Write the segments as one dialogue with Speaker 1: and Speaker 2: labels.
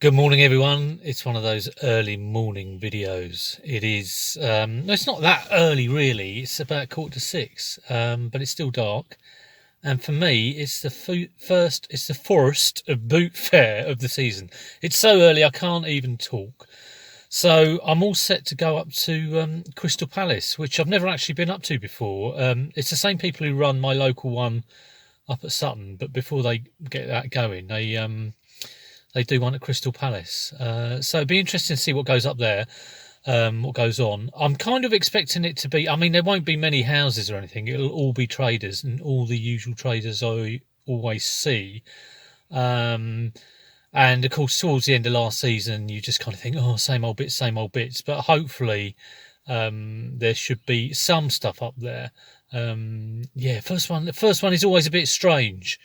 Speaker 1: Good morning, everyone. It's one of those early morning videos. It is, no, it's not that early really. It's about 5:45, but it's still dark. And for me, it's the Forest of Boot Fair of the season. It's so early I can't even talk. So I'm all set to go up to Chrystal Palace, which I've never actually been up to before. It's the same people who run my local one up at Sutton, but before they get that going, they do one at Chrystal Palace. So it'd be interesting to see what goes up there, what goes on. I'm kind of expecting it to be, I mean, there won't be many houses or anything. It'll all be traders and all the usual traders I always see. And of course, towards the end of last season, you just kind of think, oh, same old bits, same old bits. But hopefully, there should be some stuff up there. The first one is always a bit strange.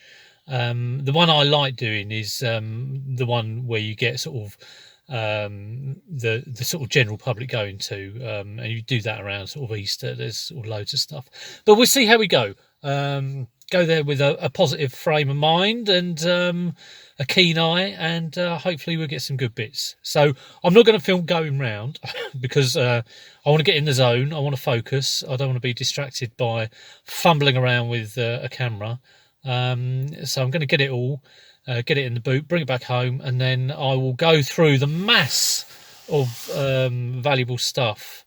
Speaker 1: The one I like doing is the one where you get sort of the sort of general public going to, and you do that around sort of Easter. There's sort of loads of stuff, but we'll see how we go. Go there with a positive frame of mind and a keen eye, and hopefully we'll get some good bits. So I'm not going to film going round because I want to get in the zone. I want to focus. I don't want to be distracted by fumbling around with a camera. So I'm going to get it all, get it in the boot, bring it back home, and then I will go through the mass of valuable stuff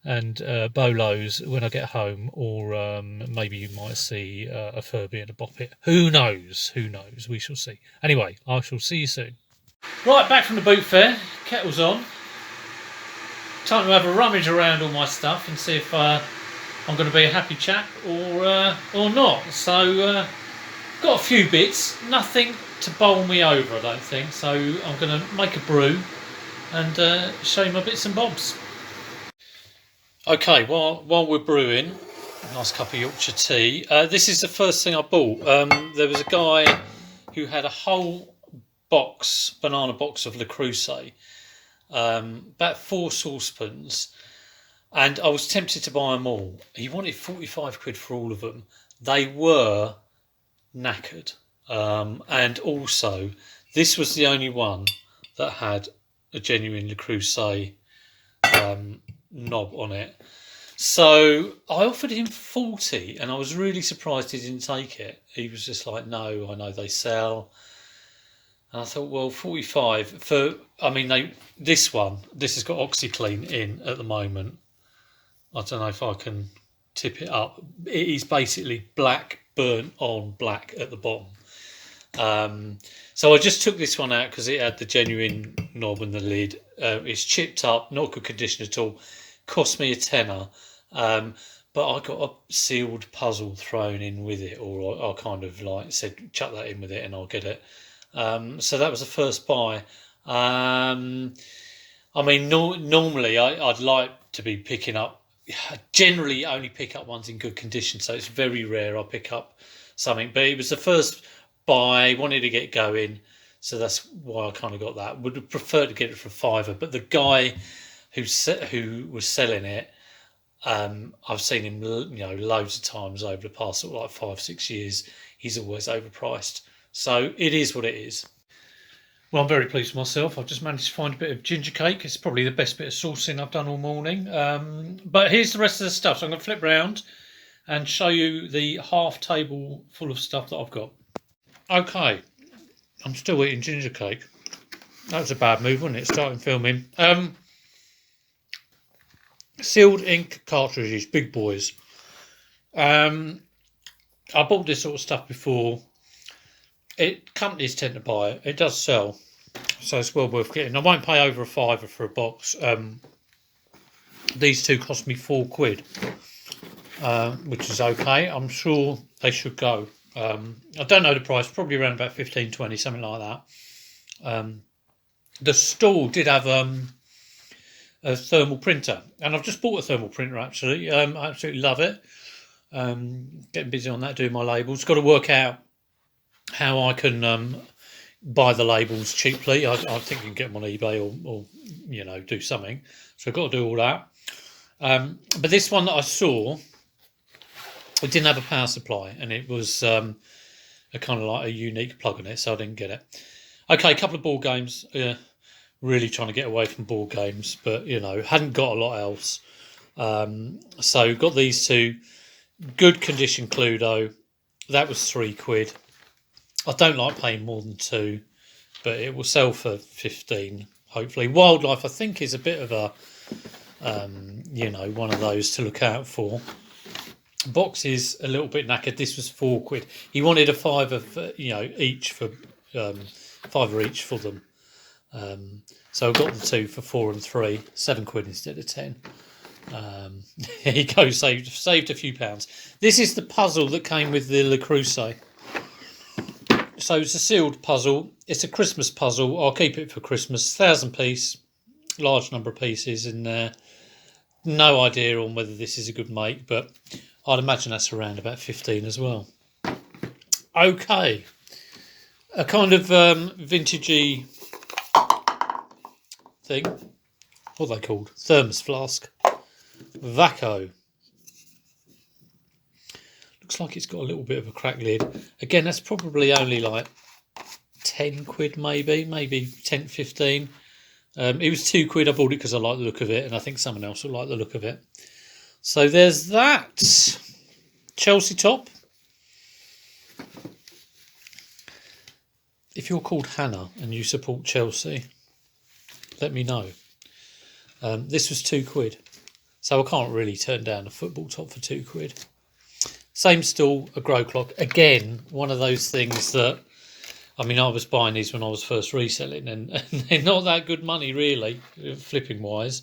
Speaker 1: and bolos when I get home, or maybe you might see a Furby and a Boppet. Who knows? Who knows? We shall see. Anyway, I shall see you soon. Right, back from the boot fair. Kettle's on. Time to have a rummage around all my stuff and see if I'm going to be a happy chap or not. So got a few bits, nothing to bowl me over, I don't think. So I'm going to make a brew and show you my bits and bobs. Okay, while we're brewing, a nice cup of Yorkshire tea. This is the first thing I bought. There was a guy who had a whole banana box of Le Creuset, about 4 saucepans. And I was tempted to buy them all. He wanted 45 quid for all of them. They were knackered. And also, this was the only one that had a genuine Le Creuset knob on it. So I offered him 40, and I was really surprised he didn't take it. He was just like, no, I know they sell. And I thought, well, 45 for, I mean, this has got OxyClean in at the moment. I don't know if I can tip it up. It is basically black, burnt on black at the bottom. So I just took this one out because it had the genuine knob and the lid. It's chipped up, not good condition at all. Cost me a tenner. But I got a sealed puzzle thrown in with it, or I kind of like said, chuck that in with it and I'll get it. So that was the first buy. I mean, normally I'd like to be picking up. I generally only pick up ones in good condition, so it's very rare I pick up something. But it was the first buy, wanted to get going, so that's why I kind of got that. Would have preferred to get it for a £5, but the guy who was selling it, I've seen him, loads of times over the past sort of like 5-6 years. He's always overpriced, so it is what it is. Well, I'm very pleased with myself. I've just managed to find a bit of ginger cake. It's probably the best bit of saucing I've done all morning. But here's the rest of the stuff. So I'm going to flip round and show you the half table full of stuff that I've got. Okay, I'm still eating ginger cake. That was a bad move, wasn't it? Starting filming. Sealed ink cartridges, big boys. I bought this sort of stuff before. Companies tend to buy it. It does sell, so it's well worth getting. I won't pay over a £5 for a box. These two cost me £4, which is okay. I'm sure they should go. I don't know the price. Probably around about 15, 20, something like that. The store did have a thermal printer, and I've just bought a thermal printer actually. I absolutely love it. Getting busy on that, doing my labels. Got to work out how I can buy the labels cheaply. I think you can get them on eBay or do something. So I've got to do all that. But this one that I saw, it didn't have a power supply, and it was a kind of like a unique plug in it, so I didn't get it. Okay, a couple of board games. Yeah, really trying to get away from board games, but hadn't got a lot else. So got these two. Good condition Cluedo. That was £3. I don't like paying more than £2, but it will sell for 15. Hopefully, Wildlife I think is a bit of a one of those to look out for. Box is a little bit knackered. This was £4. He wanted a fiver for, each for £5 each for them. So I got the two for £4 and £3, £7 instead of 10. Here you go, saved a few pounds. This is the puzzle that came with the Le Creuset. So it's a sealed puzzle. It's a Christmas puzzle. I'll keep it for Christmas. 1,000 piece, large number of pieces in there. No idea on whether this is a good make, but I'd imagine that's around about 15 as well. Okay, a kind of vintagey thing. What are they called? Thermos flask. Vaco. Looks like it's got a little bit of a cracked lid. Again, that's probably only like £10 maybe 10, 15. It was £2. I bought it because I like the look of it, and I think someone else will like the look of it. So there's that. Chelsea top. If you're called Hannah and you support Chelsea, let me know. This was £2. So I can't really turn down a football top for £2. Same stall, a grow clock. Again, one of those things that, I was buying these when I was first reselling, and they're not that good money really, flipping wise.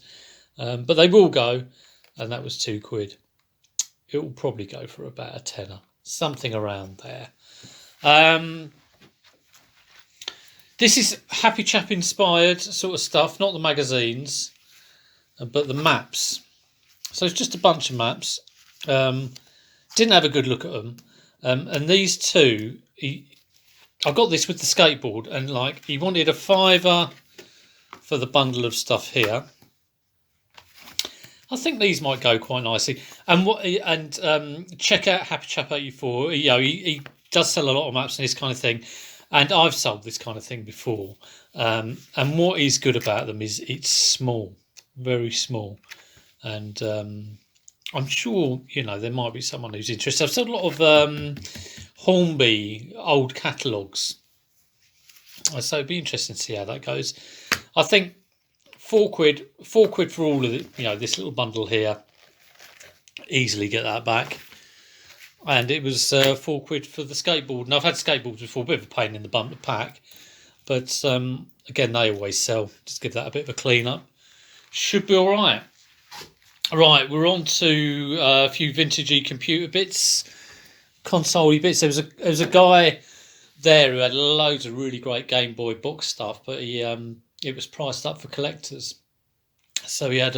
Speaker 1: But they will go, and that was £2. It will probably go for about a tenner, something around there. This is Happy Chap inspired sort of stuff, not the magazines, but the maps. So it's just a bunch of maps. Didn't have a good look at them. And these two, I got this with the skateboard, and he wanted a £5 for the bundle of stuff here. I think these might go quite nicely. And check out Happy Chap 84. He does sell a lot of maps and this kind of thing. And I've sold this kind of thing before. And what is good about them is it's small, very small. And I'm sure, there might be someone who's interested. I've sold a lot of Hornby old catalogues. So it'd be interesting to see how that goes. I think £4 for all of it, this little bundle here. Easily get that back. And it was £4 for the skateboard. And I've had skateboards before, a bit of a pain in the bum to pack. But again, they always sell. Just give that a bit of a clean up. Should be all right. Right, we're on to a few vintagey computer bits, console-y bits. There was a guy there who had loads of really great Game Boy box stuff, but it was priced up for collectors. So he had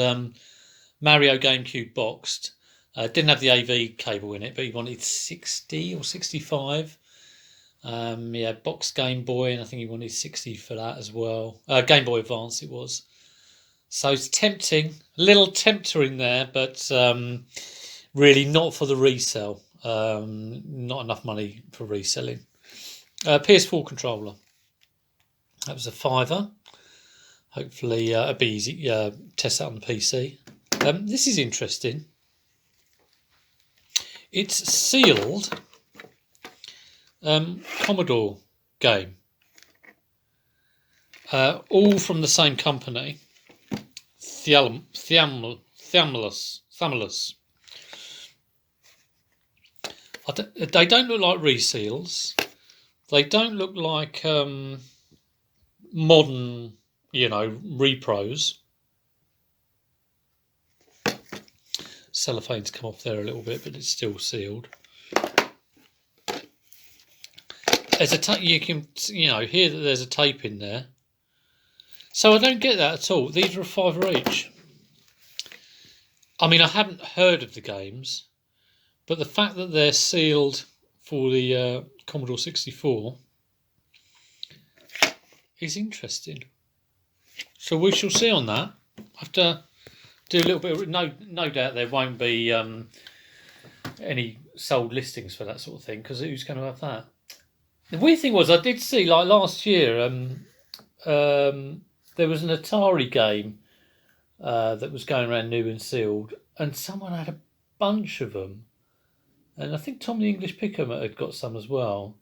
Speaker 1: Mario GameCube boxed. Didn't have the AV cable in it, but he wanted 60 or 65. He had boxed Game Boy, and I think he wanted 60 for that as well. Game Boy Advance it was. So it's tempting, a little tempter in there, but really not for the resale. Not enough money for reselling. PS4 controller. That was a £5. Hopefully it'll be easy. Test that on the PC. This is interesting. It's sealed Commodore game. All from the same company. Thamulus. They don't look like reseals. They don't look like modern, repros. Cellophane's come off there a little bit, but it's still sealed. There's a you can hear that there's a tape in there. So I don't get that at all. These are a £5 each. I haven't heard of the games, but the fact that they're sealed for the Commodore 64 is interesting. So we shall see on that. I have to do a little bit of, no doubt there won't be any sold listings for that sort of thing, because who's going to have that? The weird thing was, I did see, last year, there was an Atari game that was going around new and sealed, and someone had a bunch of them. And I think Tom the English Picker had got some as well.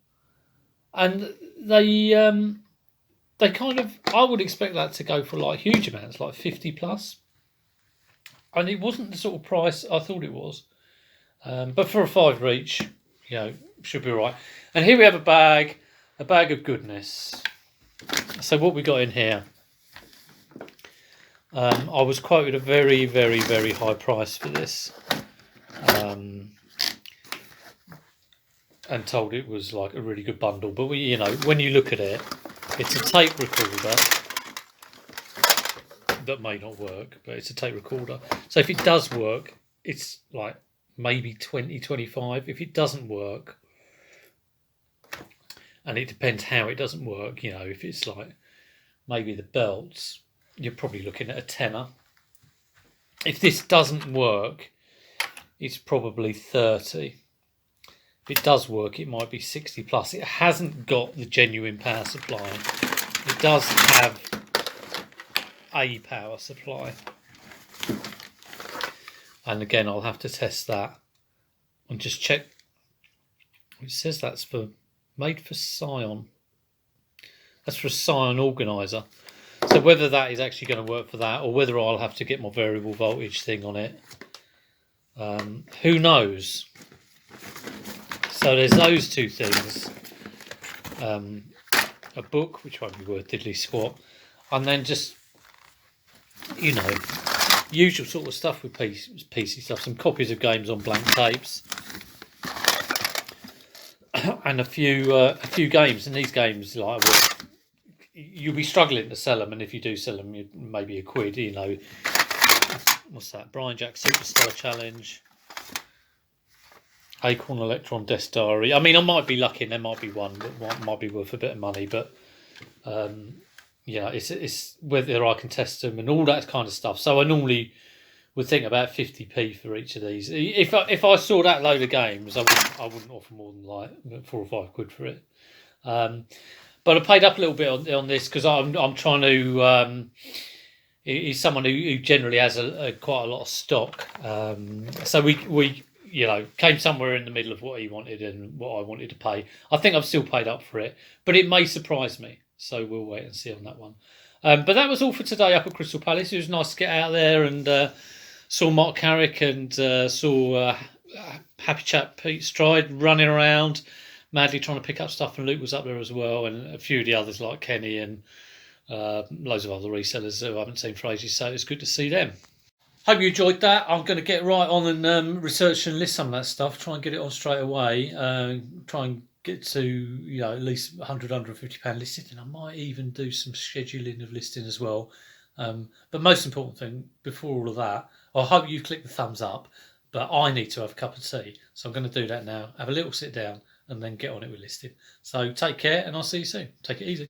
Speaker 1: And they kind of, I would expect that to go for like huge amounts, like 50 plus. And it wasn't the sort of price I thought it was. But for a fiver each, should be all right. And here we have a bag of goodness. So what we got in here? I was quoted a very, very, very high price for this. And told it was like a really good bundle. But when you look at it, it's a tape recorder that may not work, but it's a tape recorder. So if it does work, it's like maybe 20, 25. If it doesn't work, and it depends how it doesn't work, if it's like maybe the belts, you're probably looking at a tenner. If this doesn't work, it's probably 30. If it does work, it might be 60 plus. It hasn't got the genuine power supply. It does have a power supply. And again, I'll have to test that and just check. It says that's made for Scion. That's for a Scion organizer. So whether that is actually going to work for that, or whether I'll have to get my variable voltage thing on it, who knows? So there's those two things. A book, which won't be worth diddly squat, and then just, usual sort of stuff with PC stuff. Some copies of games on blank tapes, and a few games. And these games, like, you'll be struggling to sell them, and if you do sell them, maybe a quid. What's that? Brian Jack Superstar Challenge. Acorn Electron Desk Diary. I mean, I might be lucky and there might be one that might be worth a bit of money, but it's whether I can test them and all that kind of stuff. So I normally would think about 50p for each of these. If I saw that load of games, I wouldn't offer more than like £4 or £5 for it. But I paid up a little bit on this because I'm trying to. He's someone who generally has quite a lot of stock. So we came somewhere in the middle of what he wanted and what I wanted to pay. I think I've still paid up for it, but it may surprise me. So we'll wait and see on that one. But that was all for today up at Chrystal Palace. It was nice to get out there and saw Mark Carrick and saw Happy Chap Pete Stride running around, madly trying to pick up stuff, and Luke was up there as well, and a few of the others like Kenny and loads of other resellers who I haven't seen for ages, so it's good to see them. Hope you enjoyed that. I'm going to get right on and research and list some of that stuff, try and get it on straight away, try and get to at least £100, £150 listing, and I might even do some scheduling of listing as well. But most important thing, before all of that, I hope you click the thumbs up, but I need to have a cup of tea, so I'm going to do that now, have a little sit down, and then get on it with listing. So take care, and I'll see you soon. Take it easy.